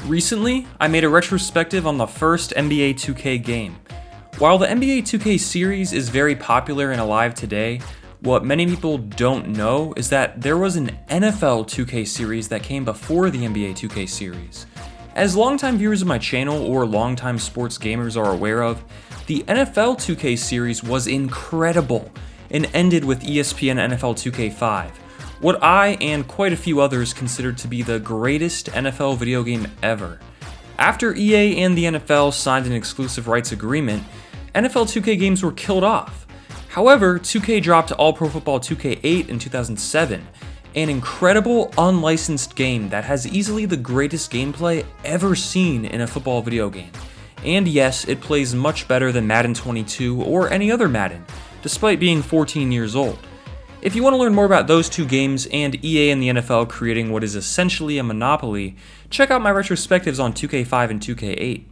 Recently, I made a retrospective on the first NBA 2K game. While the NBA 2K series is very popular and alive today, what many people don't know is that there was an NFL 2K series that came before the NBA 2K series. As longtime viewers of my channel or longtime sports gamers are aware of, the NFL 2K series was incredible and ended with ESPN NFL 2K5, what I and quite a few others considered to be the greatest NFL video game ever. After EA and the NFL signed an exclusive rights agreement, NFL 2K games were killed off. However, 2K dropped All-Pro Football 2K8 in 2007, an incredible unlicensed game that has easily the greatest gameplay ever seen in a football video game. And yes, it plays much better than Madden 22 or any other Madden, despite being 14 years old. If you want to learn more about those two games and EA and the NFL creating what is essentially a monopoly, check out my retrospectives on 2K5 and 2K8.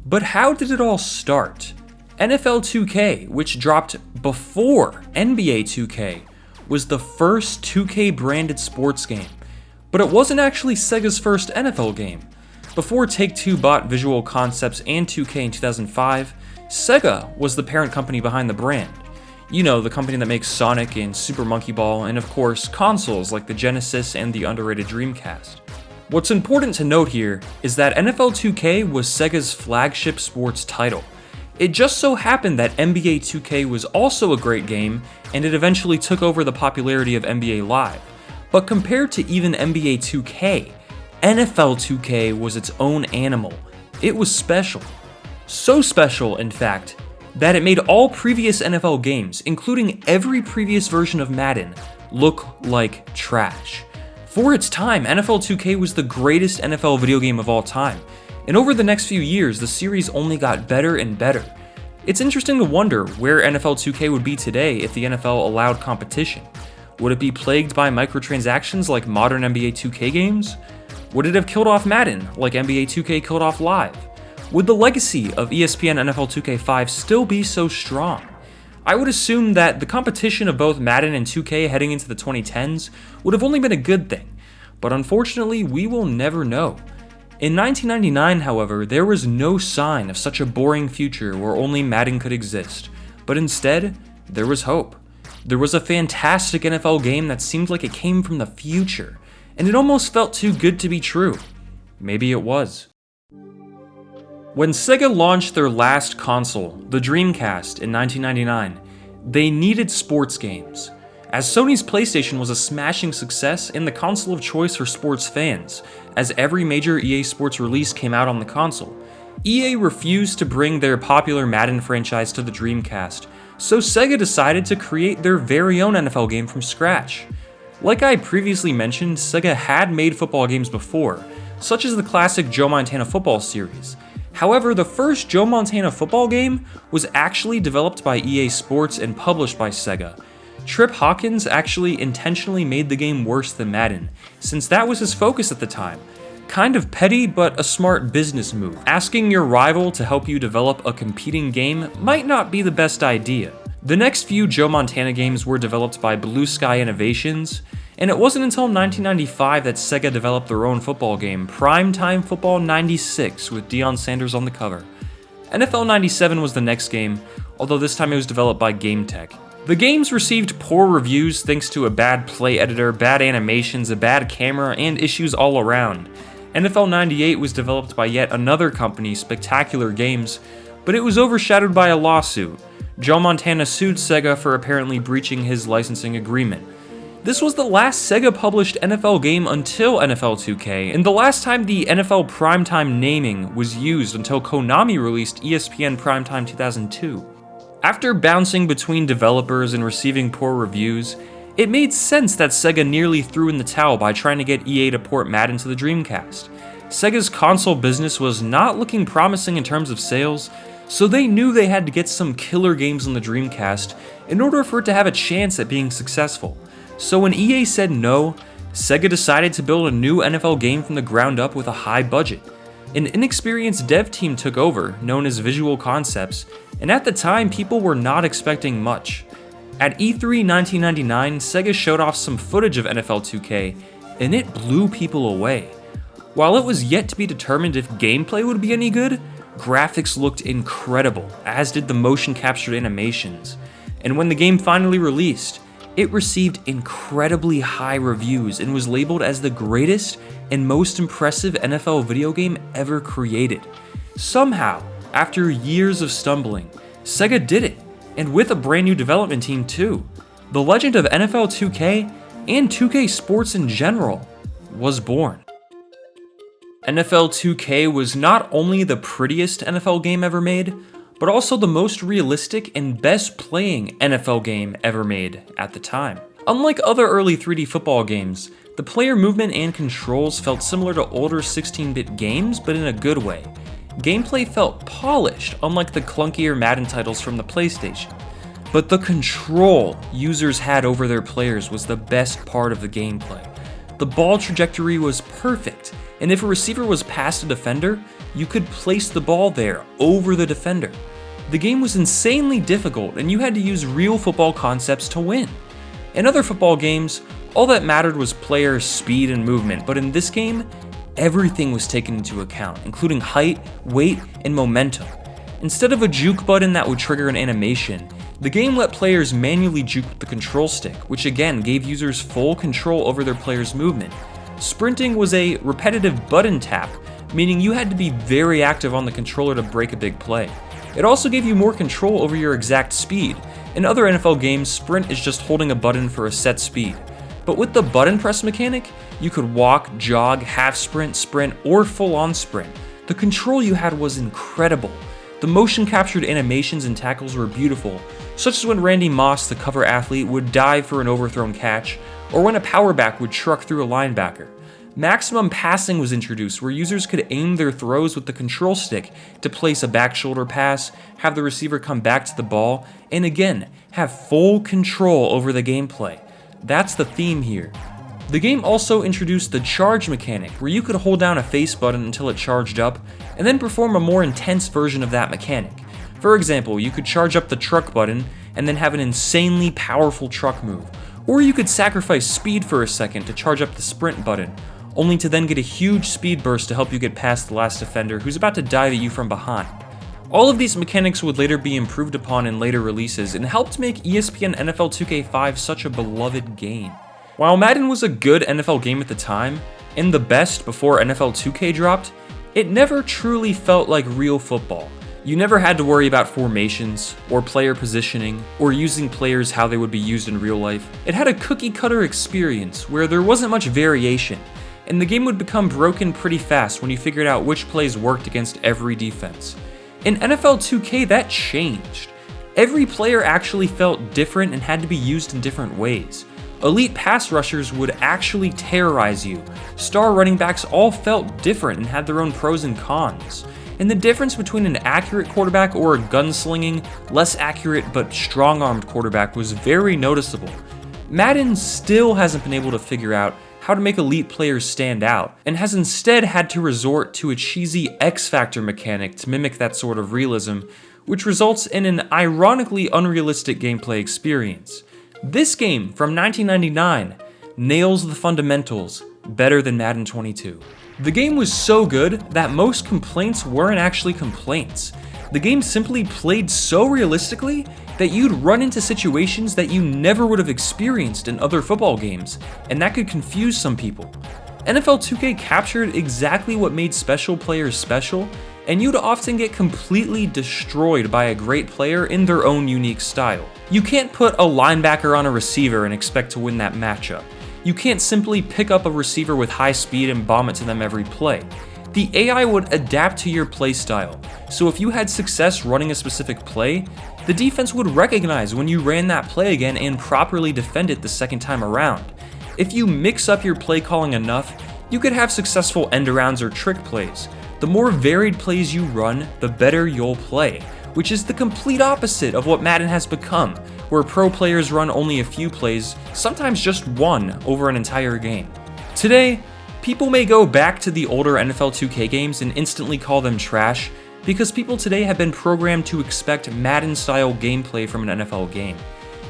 But how did it all start? NFL 2K, which dropped before NBA 2K, was the first 2K branded sports game, but it wasn't actually Sega's first NFL game. Before Take-Two bought Visual Concepts and 2K in 2005, Sega was the parent company behind the brand. You know, the company that makes Sonic and Super Monkey Ball, and of course, consoles like the Genesis and the underrated Dreamcast. What's important to note here is that NFL 2K was Sega's flagship sports title. It just so happened that NBA 2K was also a great game, and it eventually took over the popularity of NBA Live. But compared to even NBA 2K, NFL 2K was its own animal. It was special. So special, in fact, that it made all previous NFL games, including every previous version of Madden, look like trash. For its time, NFL 2K was the greatest NFL video game of all time, and over the next few years, the series only got better and better. It's interesting to wonder where NFL 2K would be today if the NFL allowed competition. Would it be plagued by microtransactions like modern NBA 2K games? Would it have killed off Madden like NBA 2K killed off Live? Would the legacy of ESPN NFL 2K5 still be so strong? I would assume that the competition of both Madden and 2K heading into the 2010s would have only been a good thing, but unfortunately we will never know. In 1999, however, there was no sign of such a boring future where only Madden could exist, but instead, there was hope. There was a fantastic NFL game that seemed like it came from the future, and it almost felt too good to be true. Maybe it was. When Sega launched their last console, the Dreamcast, in 1999, they needed sports games. As Sony's PlayStation was a smashing success and the console of choice for sports fans, as every major EA Sports release came out on the console, EA refused to bring their popular Madden franchise to the Dreamcast, so Sega decided to create their very own NFL game from scratch. Like I previously mentioned, Sega had made football games before, such as the classic Joe Montana football series. However, the first Joe Montana football game was actually developed by EA Sports and published by Sega. Trip Hawkins actually intentionally made the game worse than Madden, since that was his focus at the time. Kind of petty, but a smart business move. Asking your rival to help you develop a competing game might not be the best idea. The next few Joe Montana games were developed by Blue Sky Innovations, and it wasn't until 1995 that Sega developed their own football game, Primetime Football 96, with Deion Sanders on the cover. NFL 97 was the next game, although this time it was developed by GameTech. The games received poor reviews thanks to a bad play editor, bad animations, a bad camera, and issues all around. NFL 98 was developed by yet another company, Spectacular Games, but it was overshadowed by a lawsuit. Joe Montana sued Sega for apparently breaching his licensing agreement. This was the last Sega-published NFL game until NFL 2K, and the last time the NFL Primetime naming was used until Konami released ESPN Primetime 2002. After bouncing between developers and receiving poor reviews, it made sense that Sega nearly threw in the towel by trying to get EA to port Madden to the Dreamcast. Sega's console business was not looking promising in terms of sales, so they knew they had to get some killer games on the Dreamcast in order for it to have a chance at being successful. So when EA said no, Sega decided to build a new NFL game from the ground up with a high budget. An inexperienced dev team took over, known as Visual Concepts, and at the time people were not expecting much. At E3 1999, Sega showed off some footage of NFL 2K, and it blew people away. While it was yet to be determined if gameplay would be any good, graphics looked incredible, as did the motion captured animations. And when the game finally released, it received incredibly high reviews and was labeled as the greatest and most impressive NFL video game ever created. Somehow, after years of stumbling, Sega did it, and with a brand new development team too. The legend of NFL 2K and 2K sports in general was born. NFL 2K was not only the prettiest NFL game ever made, but also the most realistic and best playing NFL game ever made at the time. Unlike other early 3D football games, the player movement and controls felt similar to older 16-bit games, but in a good way. Gameplay felt polished, unlike the clunkier Madden titles from the PlayStation. But the control users had over their players was the best part of the gameplay. The ball trajectory was perfect, and if a receiver was past a defender, you could place the ball there over the defender. The game was insanely difficult, and you had to use real football concepts to win. In other football games, all that mattered was player speed and movement, but in this game, everything was taken into account, including height, weight, and momentum. Instead of a juke button that would trigger an animation, the game let players manually juke with the control stick, which again gave users full control over their player's movement. Sprinting was a repetitive button tap, meaning you had to be very active on the controller to break a big play. It also gave you more control over your exact speed. In other NFL games, sprint is just holding a button for a set speed. But with the button press mechanic, you could walk, jog, half sprint, sprint, or full-on sprint. The control you had was incredible. The motion captured animations and tackles were beautiful, such as when Randy Moss, the cover athlete, would dive for an overthrown catch, or when a powerback would truck through a linebacker. Maximum passing was introduced, where users could aim their throws with the control stick to place a back shoulder pass, have the receiver come back to the ball, and again, have full control over the gameplay. That's the theme here. The game also introduced the charge mechanic, where you could hold down a face button until it charged up, and then perform a more intense version of that mechanic. For example, you could charge up the truck button, and then have an insanely powerful truck move. Or you could sacrifice speed for a second to charge up the sprint button, only to then get a huge speed burst to help you get past the last defender who's about to dive at you from behind. All of these mechanics would later be improved upon in later releases and helped make ESPN NFL 2K5 such a beloved game. While Madden was a good NFL game at the time, and the best before NFL 2K dropped, it never truly felt like real football. You never had to worry about formations, or player positioning, or using players how they would be used in real life. It had a cookie-cutter experience where there wasn't much variation, and the game would become broken pretty fast when you figured out which plays worked against every defense. In NFL 2K, that changed. Every player actually felt different and had to be used in different ways. Elite pass rushers would actually terrorize you. Star running backs all felt different and had their own pros and cons. And the difference between an accurate quarterback or a gunslinging, less accurate but strong-armed quarterback was very noticeable. Madden still hasn't been able to figure out how to make elite players stand out, and has instead had to resort to a cheesy X-Factor mechanic to mimic that sort of realism, which results in an ironically unrealistic gameplay experience. This game from 1999 nails the fundamentals better than Madden 22. The game was so good that most complaints weren't actually complaints. The game simply played so realistically that you'd run into situations that you never would have experienced in other football games, and that could confuse some people. NFL 2K captured exactly what made special players special, and you'd often get completely destroyed by a great player in their own unique style. You can't put a linebacker on a receiver and expect to win that matchup. You can't simply pick up a receiver with high speed and bomb it to them every play. The AI would adapt to your play style, so if you had success running a specific play, the defense would recognize when you ran that play again and properly defend it the second time around. If you mix up your play calling enough, you could have successful end-arounds or trick plays. The more varied plays you run, the better you'll play, which is the complete opposite of what Madden has become, where pro players run only a few plays, sometimes just one, over an entire game. Today, people may go back to the older NFL 2K games and instantly call them trash, because people today have been programmed to expect Madden-style gameplay from an NFL game.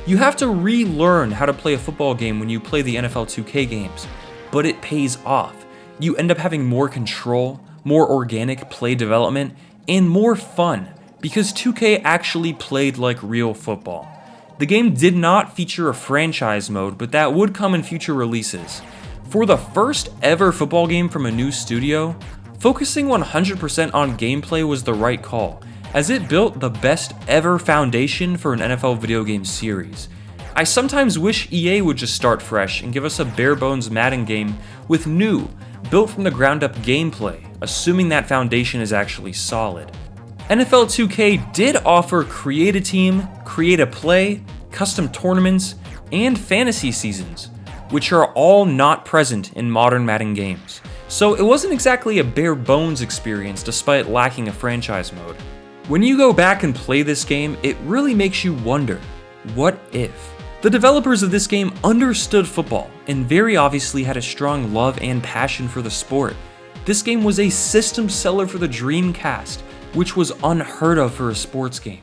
You have to relearn how to play a football game when you play the NFL 2K games, but it pays off. you end up having more control, more organic play development, and more fun, because 2K actually played like real football. The game did not feature a franchise mode, but that would come in future releases. For the first ever football game from a new studio, focusing 100% on gameplay was the right call, as it built the best ever foundation for an NFL video game series. I sometimes wish EA would just start fresh and give us a bare bones Madden game with new, built from the ground up gameplay, assuming that foundation is actually solid. NFL 2K did offer create a team, create a play, custom tournaments, and fantasy seasons, which are all not present in modern Madden games. So it wasn't exactly a bare bones experience despite lacking a franchise mode. When you go back and play this game, it really makes you wonder, what if? The developers of this game understood football and very obviously had a strong love and passion for the sport. This game was a system seller for the Dreamcast, which was unheard of for a sports game.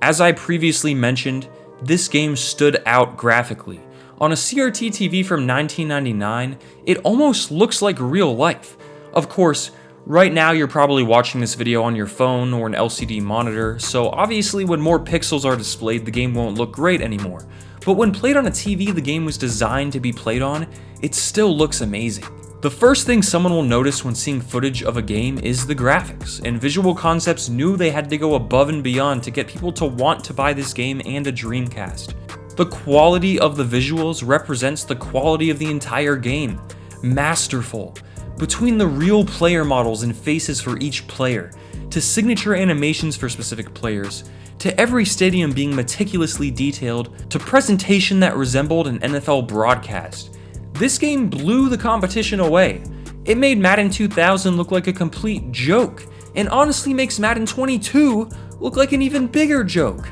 As I previously mentioned, this game stood out graphically. On a CRT TV from 1999, it almost looks like real life. Of course, right now you're probably watching this video on your phone or an LCD monitor, so obviously when more pixels are displayed, the game won't look great anymore. But when played on a TV the game was designed to be played on, it still looks amazing. The first thing someone will notice when seeing footage of a game is the graphics, and Visual Concepts knew they had to go above and beyond to get people to want to buy this game and a Dreamcast. The quality of the visuals represents the quality of the entire game. Masterful. Between the real player models and faces for each player, to signature animations for specific players, to every stadium being meticulously detailed, to presentation that resembled an NFL broadcast. This game blew the competition away. It made Madden 2000 look like a complete joke, and honestly makes Madden 22 look like an even bigger joke.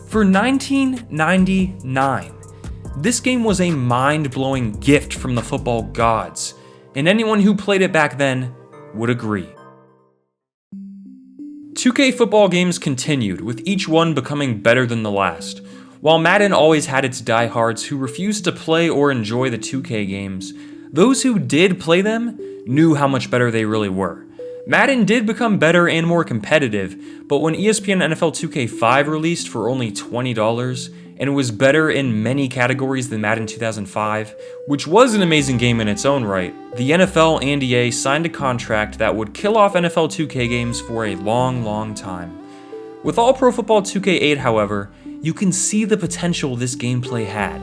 For 1999, this game was a mind-blowing gift from the football gods, and anyone who played it back then would agree. 2K football games continued, with each one becoming better than the last. While Madden always had its diehards who refused to play or enjoy the 2K games, those who did play them knew how much better they really were. Madden did become better and more competitive, but when ESPN NFL 2K5 released for only $20, and it was better in many categories than Madden 2005, which was an amazing game in its own right, the NFL and EA signed a contract that would kill off NFL 2K games for a long, long time. With All Pro Football 2K8, however, you can see the potential this gameplay had.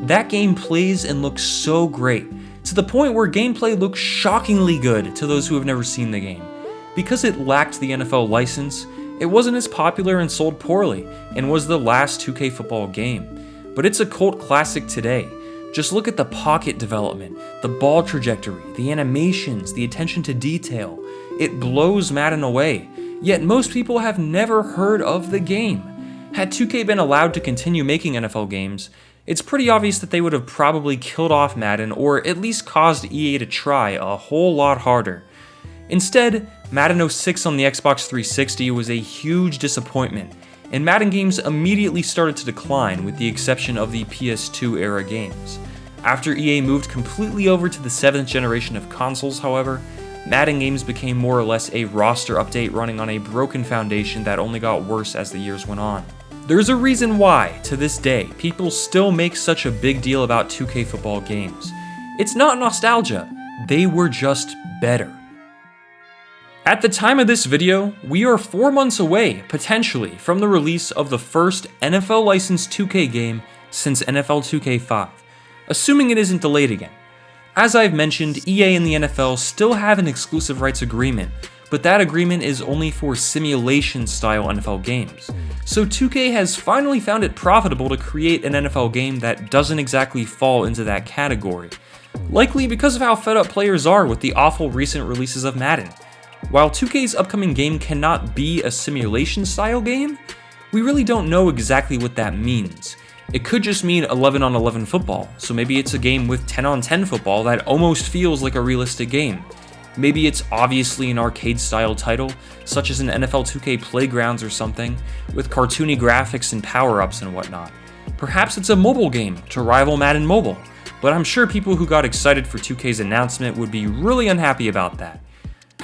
That game plays and looks so great, to the point where gameplay looks shockingly good to those who have never seen the game. Because it lacked the NFL license, it wasn't as popular and sold poorly, and was the last 2K football game. But it's a cult classic today. Just look at the pocket development, the ball trajectory, the animations, the attention to detail. It blows Madden away, yet most people have never heard of the game. Had 2K been allowed to continue making NFL games, it's pretty obvious that they would have probably killed off Madden, or at least caused EA to try a whole lot harder. Instead, Madden 06 on the Xbox 360 was a huge disappointment, and Madden games immediately started to decline with the exception of the PS2 era games. After EA moved completely over to the 7th generation of consoles, however, Madden games became more or less a roster update running on a broken foundation that only got worse as the years went on. There's a reason why, to this day, people still make such a big deal about 2K football games. It's not nostalgia, they were just better. At the time of this video, we are 4 months away, potentially, from the release of the first NFL licensed 2K game since NFL 2K5, assuming it isn't delayed again. As I've mentioned, EA and the NFL still have an exclusive rights agreement, but that agreement is only for simulation-style NFL games. So 2K has finally found it profitable to create an NFL game that doesn't exactly fall into that category, likely because of how fed up players are with the awful recent releases of Madden. While 2K's upcoming game cannot be a simulation-style game, we really don't know exactly what that means. It could just mean 11-on-11 football, so maybe it's a game with 10-on-10 football that almost feels like a realistic game. Maybe it's obviously an arcade-style title, such as an NFL 2K Playgrounds or something, with cartoony graphics and power-ups and whatnot. Perhaps it's a mobile game to rival Madden Mobile, but I'm sure people who got excited for 2K's announcement would be really unhappy about that.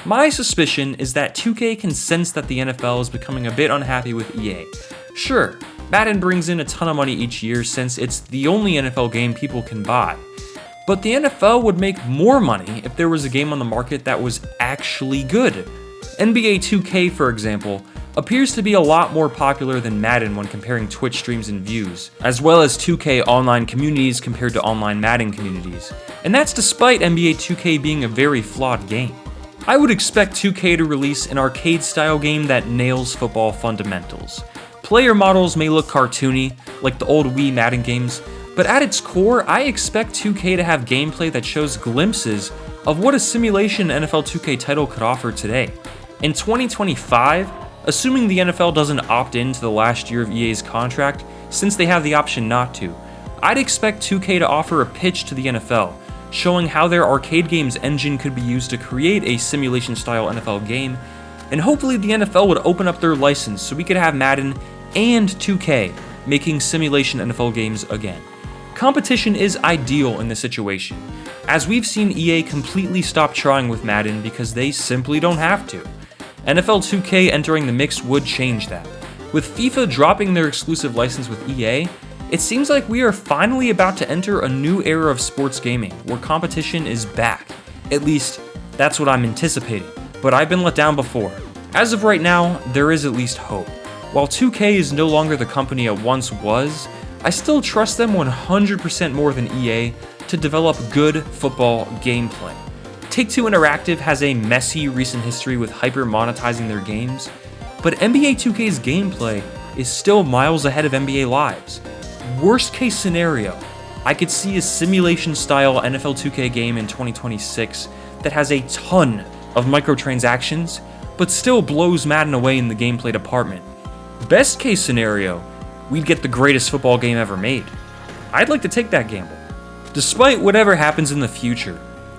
My suspicion is that 2K can sense that the NFL is becoming a bit unhappy with EA. Sure, Madden brings in a ton of money each year since it's the only NFL game people can buy. But the NFL would make more money if there was a game on the market that was actually good. NBA 2K, for example, appears to be a lot more popular than Madden when comparing Twitch streams and views, as well as 2K online communities compared to online Madden communities. And that's despite NBA 2K being a very flawed game. I would expect 2K to release an arcade-style game that nails football fundamentals. Player models may look cartoony, like the old Wii Madden games, but at its core, I expect 2K to have gameplay that shows glimpses of what a simulation NFL 2K title could offer today. In 2025, assuming the NFL doesn't opt into the last year of EA's contract, since they have the option not to, I'd expect 2K to offer a pitch to the NFL, showing how their arcade games engine could be used to create a simulation-style NFL game, and hopefully the NFL would open up their license so we could have Madden and 2K making simulation NFL games again. Competition is ideal in this situation, as we've seen EA completely stop trying with Madden because they simply don't have to. NFL 2K entering the mix would change that. With FIFA dropping their exclusive license with EA, it seems like we are finally about to enter a new era of sports gaming where competition is back. At least, that's what I'm anticipating, but I've been let down before. As of right now, there is at least hope. While 2K is no longer the company it once was, I still trust them 100% more than EA to develop good football gameplay. Take-Two Interactive has a messy recent history with hyper-monetizing their games, but NBA 2K's gameplay is still miles ahead of NBA Live's. Worst case scenario, I could see a simulation-style NFL 2K game in 2026 that has a ton of microtransactions, but still blows Madden away in the gameplay department. Best case scenario, we'd get the greatest football game ever made. I'd like to take that gamble. Despite whatever happens in the future,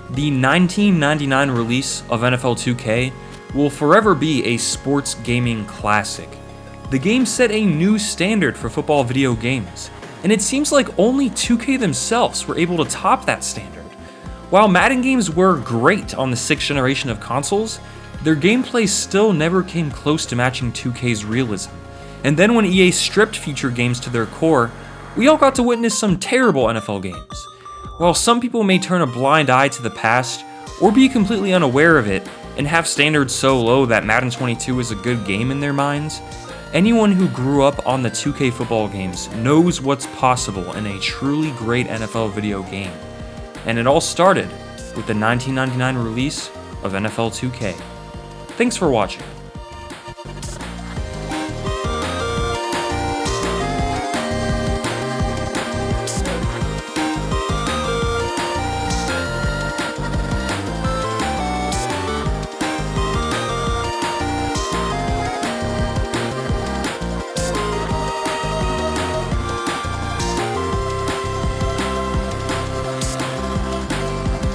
the 1999 release of NFL 2K will forever be a sports gaming classic. The game set a new standard for football video games, and it seems like only 2K themselves were able to top that standard. While Madden games were great on the 6th generation of consoles, their gameplay still never came close to matching 2K's realism. And then when EA stripped future games to their core, we all got to witness some terrible NFL games. While some people may turn a blind eye to the past, or be completely unaware of it, and have standards so low that Madden 22 is a good game in their minds, anyone who grew up on the 2K football games knows what's possible in a truly great NFL video game. And it all started with the 1999 release of NFL 2K. Thanks for watching.